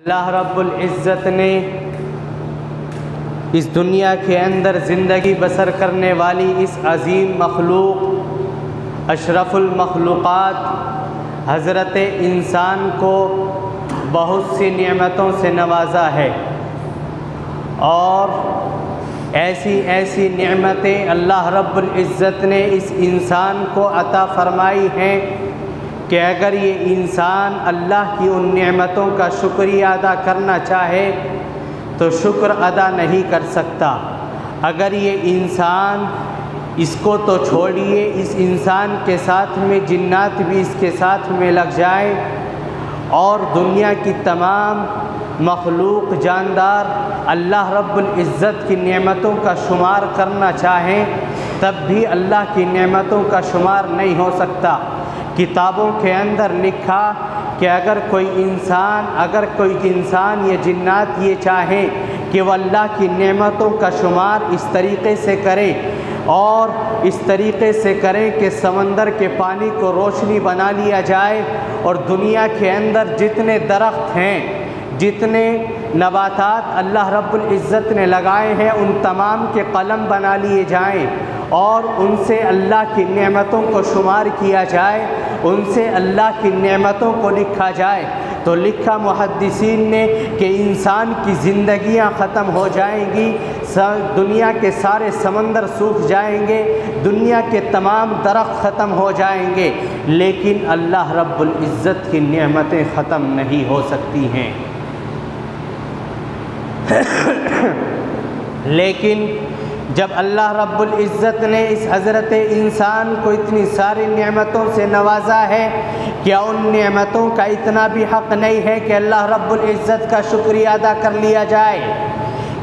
अल्लाह रब्बुल इज़्ज़त ने इस दुनिया के अंदर ज़िंदगी बसर करने वाली इस अज़ीम मखलूक अशरफुल मखलूक़ात हज़रत इंसान को बहुत सी नेमतों से नवाजा है और ऐसी ऐसी नेमतें अल्लाह रब्बुल इज़्ज़त ने इस इंसान को अता फ़रमाई हैं कि अगर ये इंसान अल्लाह की उन नेमतों का शुक्रिया अदा करना चाहे तो शुक्र अदा नहीं कर सकता। अगर ये इंसान, इसको तो छोड़िए, इस इंसान के साथ में जिन्नात भी इसके साथ में लग जाए और दुनिया की तमाम मखलूक जानदार अल्लाह रब्बुल इज़्ज़त की नेमतों का शुमार करना चाहें तब भी अल्लाह की नेमतों का शुमार नहीं हो सकता। किताबों के अंदर लिखा कि अगर कोई इंसान या जिन्नात ये चाहें कि वह अल्लाह की नेमतों का शुमार इस तरीक़े से करे और इस तरीक़े से करें कि समंदर के पानी को रोशनी बना लिया जाए और दुनिया के अंदर जितने दरख्त हैं, जितने नबातात अल्लाह रब्बुल इज़्ज़त ने लगाए हैं उन तमाम के कलम बना लिए जाएं और उनसे अल्लाह की नेमतों को शुमार किया जाए, उनसे अल्लाह की नेमतों को लिखा जाए, तो लिखा मुहद्दिसीन ने कि इंसान की ज़िंदगियां ख़त्म हो जाएंगी, दुनिया के सारे समंदर सूख जाएंगे, दुनिया के तमाम दरख्त ख़त्म हो जाएंगे, लेकिन अल्लाह रब्बुल इज़्ज़त की नेमतें ख़त्म नहीं हो सकती हैं। लेकिन जब अल्लाह रब्बुल इज़्ज़त ने इस हज़रत इंसान को इतनी सारी नेमतों से नवाजा है, क्या उन नेमतों का इतना भी हक़ नहीं है कि अल्लाह रब्बुल इज़्ज़त का शुक्रिया अदा कर लिया जाए?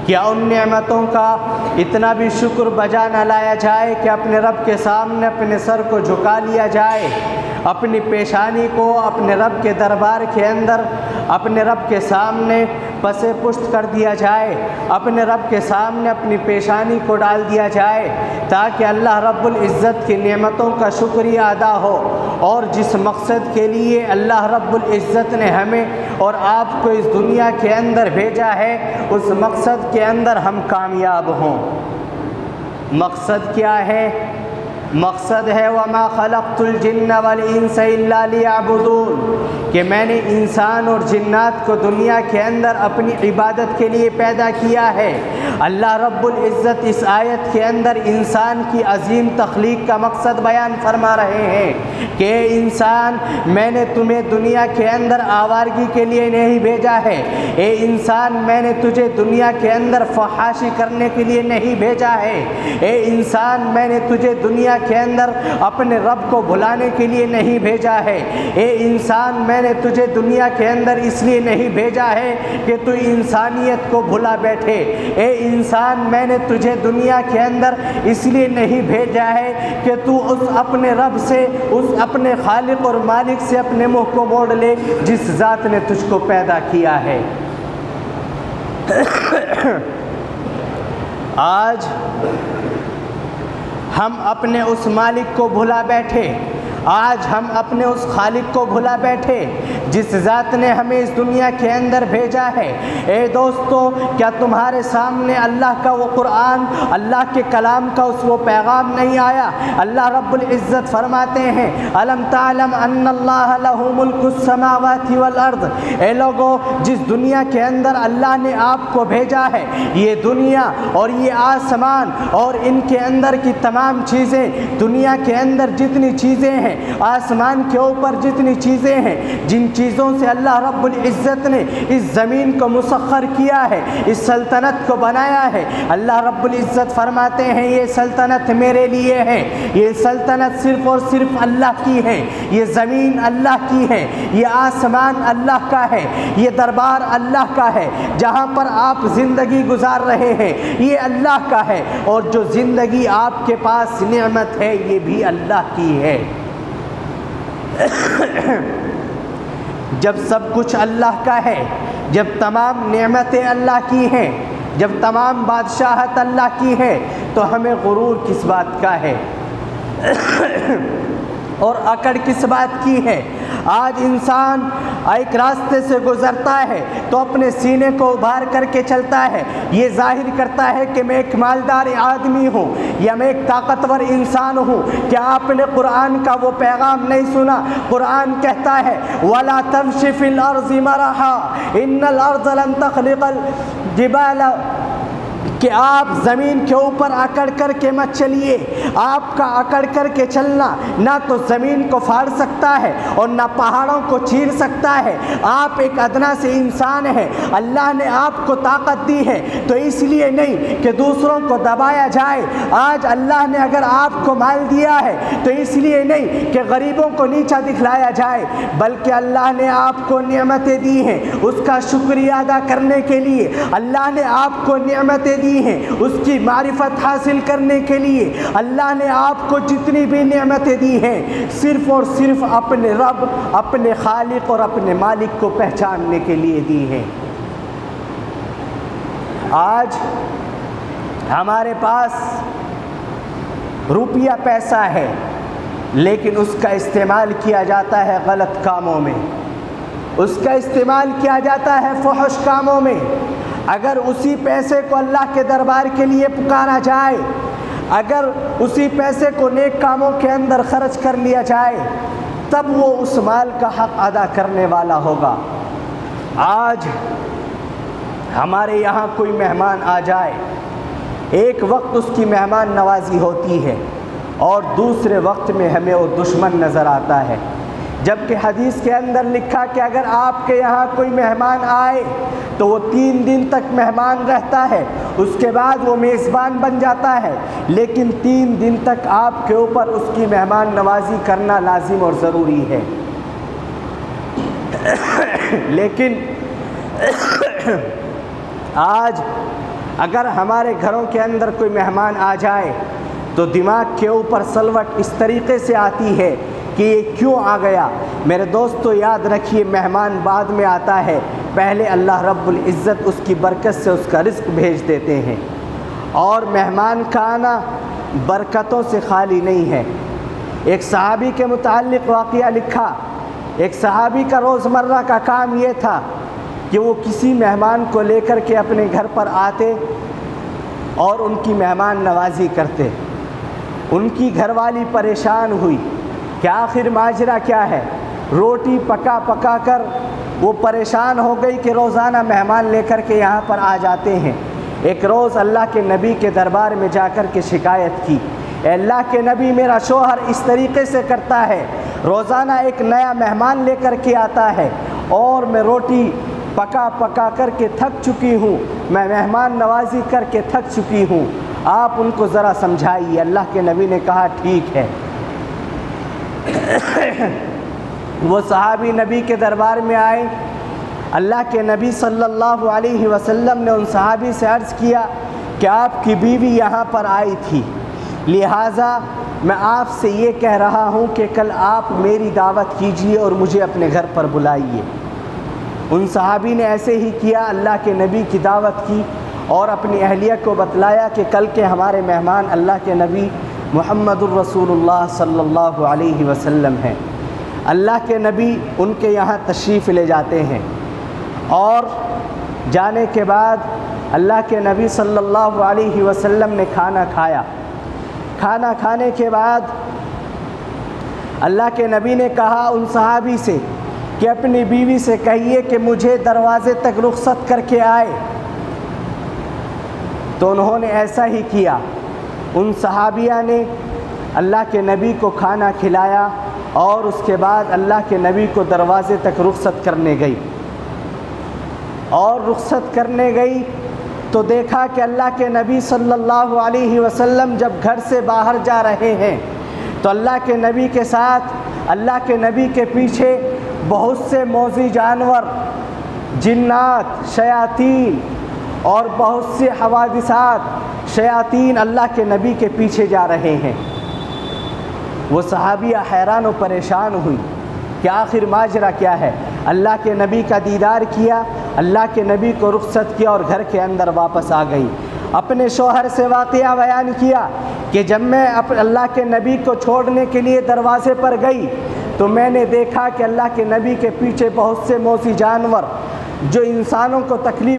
क्या उन नेमतों का इतना भी शुक्र बजा न लाया जाए कि अपने रब के सामने अपने सर को झुका लिया जाए, अपनी पेशानी को अपने रब के दरबार के अंदर अपने रब के सामने पसे पुश्त कर दिया जाए, अपने रब के सामने अपनी पेशानी को डाल दिया जाए ताकि अल्लाह रब्बुल इज़्ज़त की नेमतों का शुक्रिया अदा हो और जिस मकसद के लिए अल्लाह रब्बुल इज़्ज़त ने हमें और आपको इस दुनिया के अंदर भेजा है उस मकसद के अंदर हम कामयाब हों। मकसद क्या है? मकसद है वमा खलक़तुल जिन्न वल इंस इल्ला लियअबुदून, कि मैंने इंसान और जिन्नात को दुनिया के अंदर अपनी इबादत के लिए पैदा किया है। अल्लाह रब्बुल इज़्ज़त इस आयत के अंदर इंसान की अजीम तख्लीक का मकसद बयान फरमा रहे हैं कि इंसान, मैंने तुम्हें दुनिया के अंदर आवारगी के लिए नहीं भेजा है। ए इंसान, मैंने तुझे दुनिया के अंदर फहाशी करने के लिए नहीं भेजा है। ए इंसान, मैंने तुझे दुनिया के अंदर अपने रब को भुलाने के लिए नहीं भेजा है। ए इंसान, मैंने तुझे दुनिया के अंदर इसलिए नहीं भेजा है कि तू इंसानियत को भुला बैठे। ए इंसान, मैंने तुझे दुनिया के अंदर इसलिए नहीं भेजा है कि तू उस अपने रब से, उस अपने खालिक और मालिक से अपने मुँह को मोड़ ले जिस ज़ात ने तुझको पैदा किया है। आज हम अपने उस मालिक को भुला बैठे, आज हम अपने उस खालिक को भुला बैठे जिस ज़ात ने हमें इस दुनिया के अंदर भेजा है। ए दोस्तों, क्या तुम्हारे सामने अल्लाह का वो कुरान, अल्लाह के कलाम का वो पैगाम नहीं आया? अल्लाह रब्बुल इज़्ज़त फरमाते हैं, अलम तालम अन्नल्लाह लहू मुल्कुस समावाति वल अर्द। ए लोगों, जिस दुनिया के अंदर अल्लाह ने आपको भेजा है, ये दुनिया और ये आसमान और इनके अंदर की तमाम चीज़ें, दुनिया के अंदर जितनी चीज़ें हैं, आसमान के ऊपर जितनी चीज़ें हैं, जिन चीज़ों से अल्लाह रब्बुल इज़्ज़त ने इस ज़मीन को मुसख्खर किया है, इस सल्तनत को बनाया है, अल्लाह रब्बुल इज़्ज़त फरमाते हैं ये सल्तनत मेरे लिए है, ये सल्तनत सिर्फ़ और सिर्फ अल्लाह की है, ये ज़मीन अल्लाह की है, ये आसमान अल्लाह का है, ये दरबार अल्लाह का है, जहाँ पर आप ज़िंदगी गुजार रहे हैं ये अल्लाह का है और जो ज़िंदगी आपके पास नेमत है ये भी अल्लाह की है। जब सब कुछ अल्लाह का है, जब तमाम नेमतें अल्लाह की हैं, जब तमाम बादशाहत अल्लाह की है, तो हमें गुरूर किस बात का है और अकड़ किस बात की है? आज इंसान एक रास्ते से गुजरता है तो अपने सीने को उभार करके चलता है, ये जाहिर करता है कि मैं एक मालदार आदमी हूँ या मैं एक ताकतवर इंसान हूँ। क्या आपने कुरान का वो पैगाम नहीं सुना? कुरान कहता है वला तमशी फिल अर्ज़ि मरहा इन्नल अर्ज़ लन तख़लिक़ल जिबाल, कि आप ज़मीन के ऊपर अकड़ कर के मत चलिए। आपका अकड़ कर के चलना ना तो ज़मीन को फाड़ सकता है और ना पहाड़ों को चीर सकता है। आप एक अदना से इंसान हैं, अल्लाह ने आपको ताकत दी है तो इसलिए नहीं कि दूसरों को दबाया जाए। आज अल्लाह ने अगर आपको माल दिया है तो इसलिए नहीं कि गरीबों को नीचा दिखलाया जाए, बल्कि अल्लाह ने आपको नेमतें दी हैं उसका शुक्रिया अदा करने के लिए। अल्लाह ने आपको नेमतें दी हैं उसकी मारिफत हासिल करने के लिए। अल्लाह ने आपको जितनी भी नेमतें दी हैं सिर्फ़ और सिर्फ अपने रब, अपने खालिक और अपने मालिक को पहचानने के लिए दी हैं। आज हमारे पास रुपया पैसा है लेकिन उसका इस्तेमाल किया जाता है गलत कामों में, उसका इस्तेमाल किया जाता है फहश कामों में। अगर उसी पैसे को अल्लाह के दरबार के लिए पुकारा जाए, अगर उसी पैसे को नेक कामों के अंदर खर्च कर लिया जाए तब वो उस माल का हक़ अदा करने वाला होगा। आज हमारे यहाँ कोई मेहमान आ जाए, एक वक्त उसकी मेहमान नवाजी होती है और दूसरे वक्त में हमें वो दुश्मन नज़र आता है, जबकि हदीस के अंदर लिखा कि अगर आपके यहाँ कोई मेहमान आए तो वो 3 दिन तक मेहमान रहता है, उसके बाद वो मेज़बान बन जाता है, लेकिन 3 दिन तक आपके ऊपर उसकी मेहमान नवाजी करना लाजिम और ज़रूरी है। लेकिन आज अगर हमारे घरों के अंदर कोई मेहमान आ जाए तो दिमाग के ऊपर सलवट इस तरीक़े से आती है कि ये क्यों आ गया। मेरे दोस्तों याद रखिए, मेहमान बाद में आता है, पहले अल्लाह रब्बुल इज़्ज़त उसकी बरकत से उसका रिज़्क़ भेज देते हैं। और मेहमान का आना बरकतों से खाली नहीं है। एक सहाबी के मुताल्लिक़ वाक़िया लिखा, एक सहाबी का रोज़मर्रा का काम ये था कि वो किसी मेहमान को लेकर के अपने घर पर आते और उनकी मेहमान नवाजी करते। उनकी घरवाली परेशान हुई कि आखिर माजरा क्या है। रोटी पका पका कर वो परेशान हो गई कि रोज़ाना मेहमान लेकर के यहाँ पर आ जाते हैं। एक रोज़ अल्लाह के नबी के दरबार में जाकर के शिकायत की, अल्लाह के नबी मेरा शोहर इस तरीक़े से करता है, रोज़ाना एक नया मेहमान लेकर के आता है और मैं रोटी पका पका कर के थक चुकी हूँ, मैं मेहमान नवाजी करके थक चुकी हूँ, आप उनको ज़रा समझाइए। अल्लाह के नबी ने कहा ठीक है। वो सहाबी नबी के दरबार में आए। अल्लाह के नबी सल्लल्लाहु अलैहि वसल्लम ने उन सहाबी से अर्ज़ किया कि आपकी बीवी यहाँ पर आई थी, लिहाजा मैं आपसे ये कह रहा हूँ कि कल आप मेरी दावत कीजिए और मुझे अपने घर पर बुलाइए। उन सहाबी ने ऐसे ही किया, अल्लाह के नबी की दावत की और अपनी अहलिया को बतलाया कि कल के हमारे मेहमान अल्लाह के नबी मुहम्मदुर रसूलुल्लाह सल्लल्लाहु अलैहि वसल्लम हैं। अल्लाह के नबी उनके यहाँ तशरीफ़ ले जाते हैं और जाने के बाद अल्लाह के नबी सल्लल्लाहु अलैहि वसल्लम ने खाना खाया। खाना खाने के बाद अल्लाह के नबी ने कहा उन सहाबी से कि अपनी बीवी से कहिए कि मुझे दरवाज़े तक रुख़सत करके आए। तो उन्होंने ऐसा ही किया। उन सहाबिया ने अल्लाह के नबी को खाना खिलाया और उसके बाद अल्लाह के नबी को दरवाज़े तक रुख़सत करने गई। और रुख़सत करने गई तो देखा कि अल्लाह के नबी सल्लल्लाहु अलैहि वसल्लम जब घर से बाहर जा रहे हैं तो अल्लाह के नबी के साथ, अल्लाह के नबी के पीछे बहुत से मौजी जानवर, जिन्नात, शयातीन और बहुत से हवादिसात, शयातीन अल्लाह के नबी के पीछे जा रहे हैं। वो सहाबिया हैरान और परेशान हुई कि आखिर माजरा क्या है। अल्लाह के नबी का दीदार किया, अल्लाह के नबी को रुख़सत किया और घर के अंदर वापस आ गई। अपने शौहर से वाक़या बयान किया कि जब मैं अल्लाह के नबी को छोड़ने के लिए दरवाज़े पर गई तो मैंने देखा कि अल्लाह के नबी के पीछे बहुत से मौसी जानवर जो इंसानों को तकलीफ़